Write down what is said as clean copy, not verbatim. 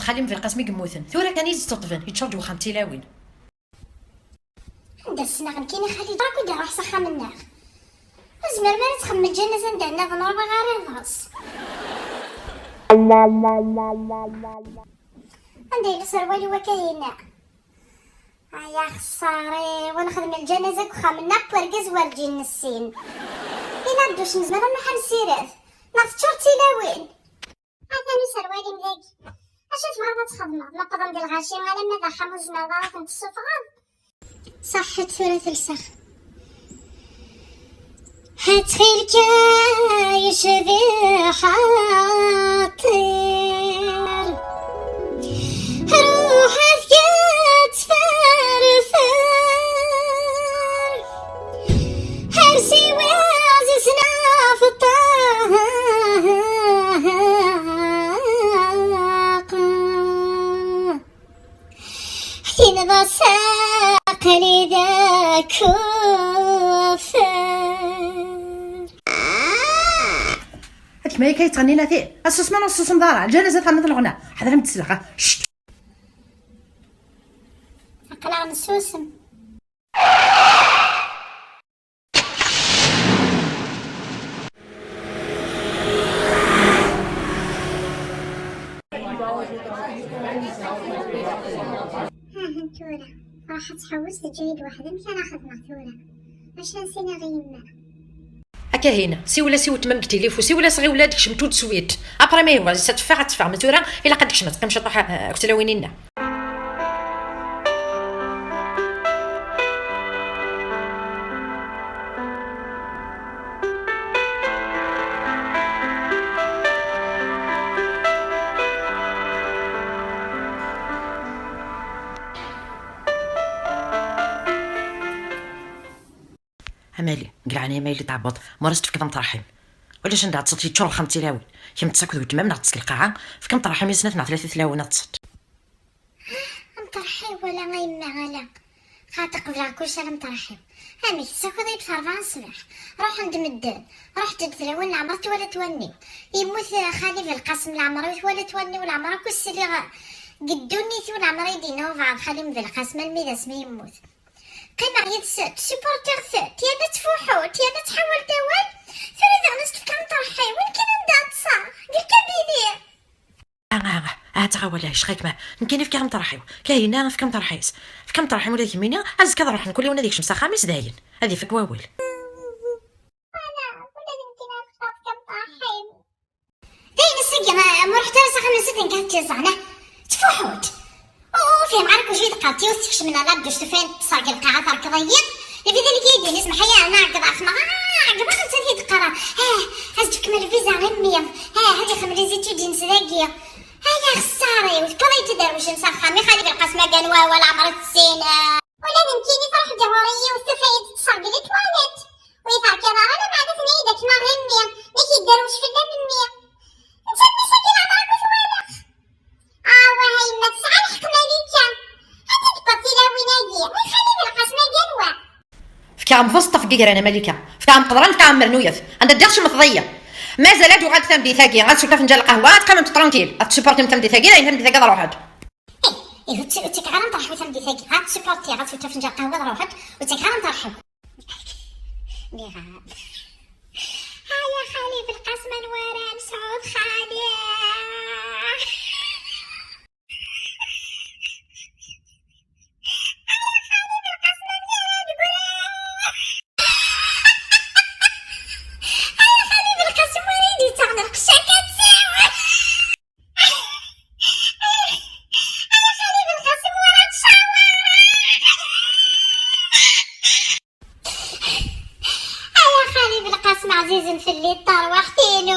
خليهم في القسم يموتن ثورة كان يستطفن يتشرج وخام تلاوين عند السنة غنكيني خلي دراك ودي راح سخا من النار زمر ما تخمم الجنازة ندعنا ظنور بغاري الراس عندي سروالي وكاينة يا خساري ونخدم الجنازة وخا من ناق ورقز والجي نسين إلا بدوش نزمر المحل سيرات نفتشر تلاوين عثاني سروالي مذاكي أشوف غابة تخدمه نقضم ديال الغاشي غالا ماذا حموز نظارة كنت السفغان صحت ثلاث السخ هتخيلك يشبه حاطر روحك تفرفر هرسي وعززنا في الطاق حتين بساق لذاك هاديك ما هي كيتغنينا فيه السوس ما نصوص مضارع الجنازة تغنى الغناء حضر متسلقة شت أقلع نسوسم ثورة راح تحوس تجريد واحدة مشان اخذ ثورة عشان نسينا غيما هكا هنا سي ولا سي وتمام التليفون سي ولا صغي ولادك شمتو تسويت ابري ما يبغى تدفع مثورة الا قدك شمت تقمش طوح كتلاوينينا مالي قلعني مالي تعبط مرست في كم ترحم ولاش ندعت صوتي تشور خمتي لاوي كيما تسكت تمام نعطيك القاعه في كم ترحم يسنت نع ثلاثه لاوي تصد مترحب ولا ما يما غلا خاطق بلا كلشي راه مترحب هامي تسكت في 4 الصباح روح عند مدان روح تدثلون العمرت ولا توني يموت خالي في القسم العمرت ولا توني والعمره كلشي اللي قدوني ثو العمره يدينو بعض خالي في القسم الميدا اسمي يموت قيمة يدسات سيبورتير ثات يانا تفوحوت يانا تحول دوال ثوري ذا نستف كم ترحي وين كان ندات صار قل كبيري تغاول عيش خايك ما نكاين في كم ترحيو كاينه في كم ترحيس في كم ترحيم ولا يهمني عز كذا روح نقول لي وانا ديك شمسه خامس داين هذه فيك واول انا ولا يمكن اخاف كم ترحيم داين السجن مو رحت راسخ من 6 كانت تزعنا تفوحوت فهم عارك وجيد قاتي وستكش من هذا دوش تفين تصاق القاعة ثارك ضيق لفي ذلك يدي نسمح يا أنا عقد عفما عقد ما خمسة هيد قرا هزتك من الفيزا غمية هذه خمريزي تيجي نسلاقية يا خساري وتكري تدروش نسخة مي خالي بالقسمة قنوة ولا عمرت السنة ولا نمكيني فرح جوهرية وستفيد تصاق لي تواليت ويفاك يا ضارة أنا بعد ثنيدك ما غمية نكي دروش في اللي من 100 نسد مساكين عمرك وثوالك وهي ما تسعى الحكمة ليكا هاتي تبطيلا ويناقية ويخلي بالقسمة قنوة في كام فسطة في قير أنا ملكة في كام قدران في كام مرنوية عند الدرش متضية ما زالت وغاد ثمدي ثاقي غاد سكر فنجان القهوة تقام ترانكيل تسبورتي ثمدي ثاقي لا ثمدي ثاقي روحت ايه وتكعرم ترحب ثمدي ثاقي غاد سبورتي غاد سكر فنجان القهوة روحت وتكعرم ترحب لي غاد هيا خالي بالقسمة نوران سعود خالي عزيز في اللي طار وحتينو